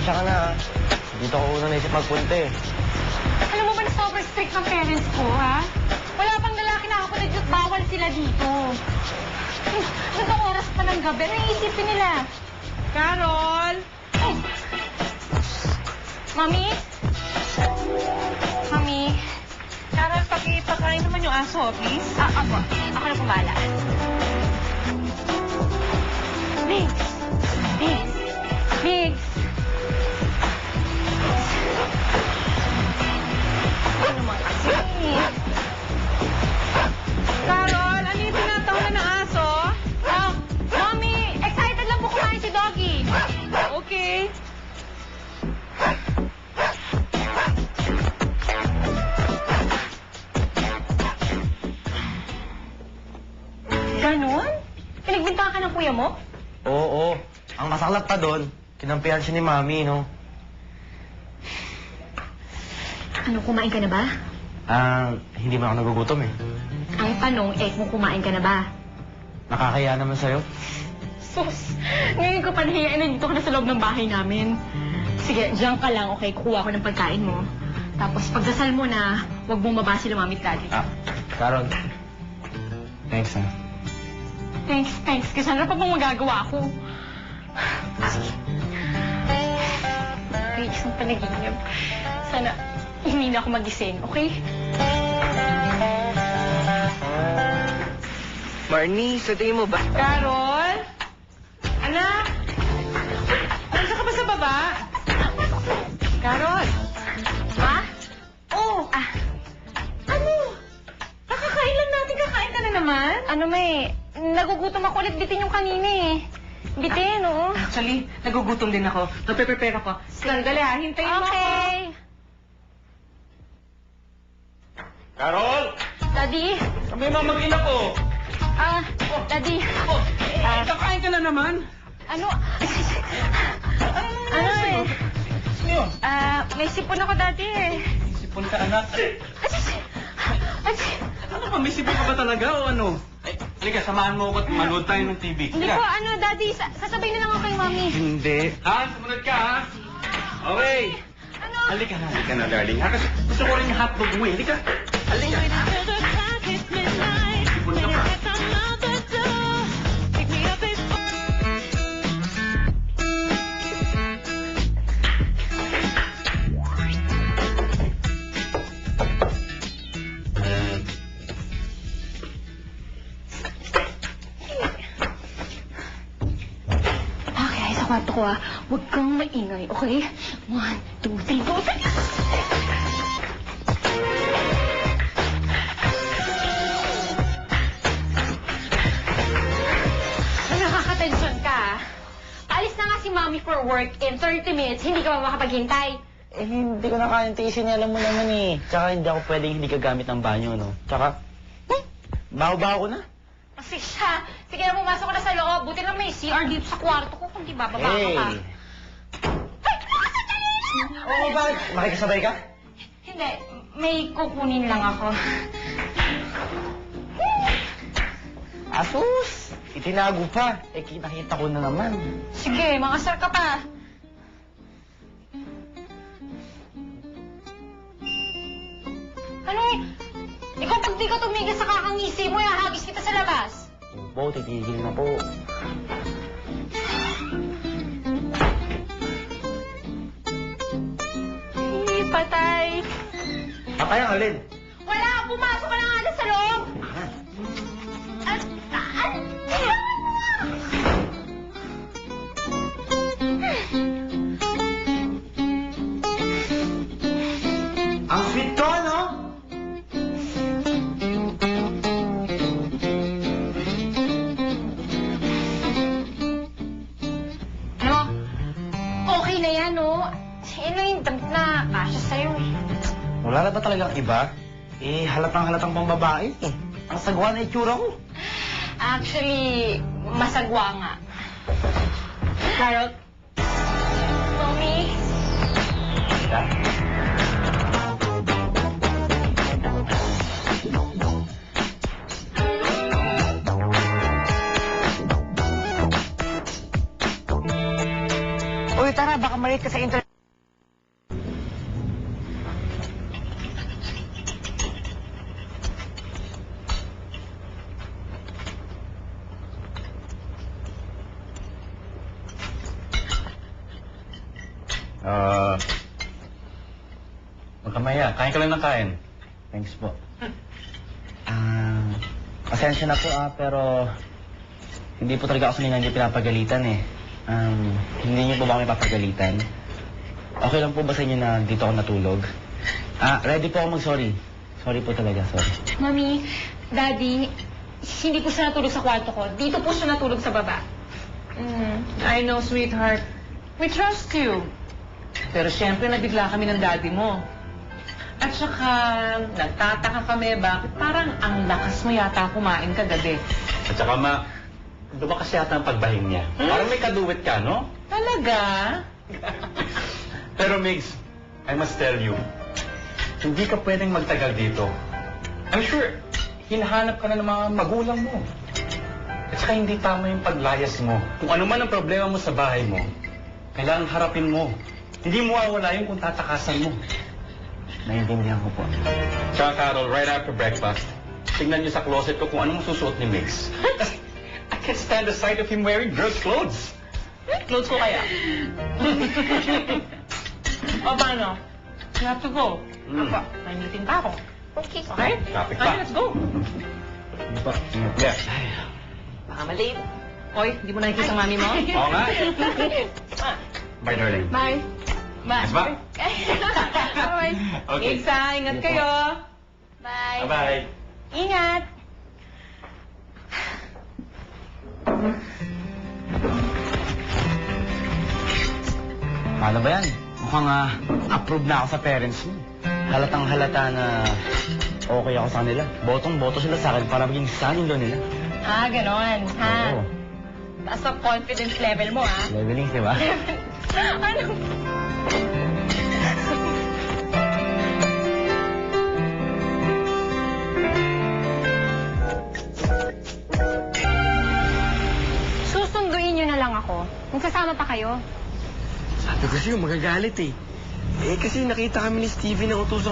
pasensya ka na, ha? Dito ako unang naisip magpunta, eh. Alam mo ba na sobrang strict ng parents ko, ha? Wala pang lalaki na ako na bawal sila dito. Gandang oras pa ng gabi, naiisipin nila. Carol! Ay! Mami? Mami? Carol, pakipakain naman yung aso, please. Ako. Ako na pumala. Migs! Migs! Migs! Ano naman kasi? Carol, ano yung tinatawanan ng aso? Mami! Excited lang po kumain si Doggy. Okay. Ganon? Pinagbinta ka ng kuya mo? Oo. Ang masaklap pa doon, kinampihan siya ni Mami, no? Ano, kumain ka na ba? Hindi man ako nagugutom, eh. Ang tanong, kung kumain ka na ba? Nakakaya naman sa'yo. Sus! Ngayon ko pa nahiyain na dito ka na sa loob ng bahay namin. Sige, diyan ka lang, okay? Kukuha ko ng pagkain mo. Tapos pagdasal mo na, huwag mong mababa sila mami at daddy. Carol. Thanks, ha? Thanks. Kasi ano pa bang magagawa ko? Ay, isang panaginip. Sana hindi na ako magising, okay? Marnie, sa tingin mo ba? Carol? Anak? Nandiyan ka ba sa baba? Carol? Ha? Oh! Ano? Kakakain lang natin, kakain ka na naman? Ano may, nagugutom ako ulit bitin yung kanina eh. Bitin, oo. Actually, nagugutom din ako. Nagpe-prepare ako. Sandali ha, hintayin mo ako. Okay. Carol! Daddy? Kami mamagin ako. Daddy. Kakain ka na naman? Ano? Ano eh? Ano yun? May sipon ako dati eh. Sipon ka, anak. Ano ba? May sipon ka ba talaga o ano? Halika, samahan mo ako at manood tayo ng TV. Hindi po, Daddy, sasabay na lang ako kay Mami. Hindi. Sumunod ka, ha? Okay. Ano? Halika na, darling. Ha? Kasi gusto ko rin yung hotdog mo, eh. Halika. Halika. Sipon ka pa. Okay, sa kwarto ko huwag kang maingay, okay? 1, 2, 3, go! Nakaka-tension ka. Alis na nga si Mami for work in 30 minutes, hindi ka ba makapaghintay? Eh, hindi ko na kayang tiisin. Alam mo naman, eh. Tsaka hindi ako pwedeng hindi gagamit ng banyo, no? Tsaka, baho-baho ko na. Kasi siya, sige na pumasok ka na sa loob. Buti na may CR dito sa kwarto ko, kung di ba, baba Hey! ka. Oo, bakit? Makikisabay ka? Hindi, may kukunin lang ako. Asus! Itinago pa. Eh, kita-kita ko na naman. Sige, makasar ka pa. Ano eh? Ikaw pag di ka tumigil sa kakangisi mo, hagis kita sa labas. Po, titigil na po. Ay, patay. Patay ang alin? Wala, pumasok ka na nga sa loob. Ang sweet ko, no? Ano? Okay na yan, no? Yan lang yung damit na kasya sa'yo eh. Wala na ba talagang iba? Eh, halatang pang babae, eh. Ang sagwa na itsura ko. Actually, masagwa nga. Carol? Mommy? Uy, tara, baka malate ka sa interview. Magkamaya, kain ka lang ng kain. Thanks po. Pasensya na po pero hindi po talaga ako sanay na hindi pinapagalitan eh. Hindi niyo po ba kami papagalitan? Okay lang po ba sa inyo na dito ako natulog? Ready po ako mag-sorry. Sorry po talaga, sorry. Mami, Daddy, hindi po siya natulog sa kwarto ko. Dito po siya natulog sa baba. I know, sweetheart. We trust you. Pero siyempre, nabigla kami ng daddy mo. At saka, nagtataka kami bakit parang ang lakas mo yata kumain kagabi. At saka dumakas yata ang pagbahin niya. Parang may kaduwit ka, no? Talaga? Pero Migs, I must tell you, hindi ka pwedeng magtagal dito. I'm sure, hinahanap ka na ng mga magulang mo. At saka hindi tama yung paglayas mo. Kung ano man ang problema mo sa bahay mo, kailangan harapin mo. Hindi mo mawawala yun kung tatakasan mo. Naiintindihan ko po. Tsaka Carol, right after breakfast, tingnan niyo sa closet ko kung anong susuot ni Migs. I can't stand the sight of him wearing girls' clothes. Clothes ko kaya? O, paano? You have to go. Apa, may meeting pa ako. Okay. Okay? Traffic Okay, pa. let's go. Ano pa? Yeah. Baka malate. Oy, hindi mo nakikita ang mami mo? Oo nga. Bye, darling. Bye. Bye. Yes, ba? Bye. Okay. Igsa, ingat kayo. Bye. Bye-bye. Ingat. Paano ba yan? Mukhang approve na ako sa parents mo. Halatang halata na okay ako sa kanila. Botong-boto sila sa akin para maging son-in-law nila. Ganon, ha? Oo. Taas ang confidence level mo, ha? Leveling, di ba? Ano? Susunduin niyo na lang ako. Magsasama pa kayo. Sabi ko sa'yo, magagalit eh. Eh kasi nakita kami ni Stevie na utusan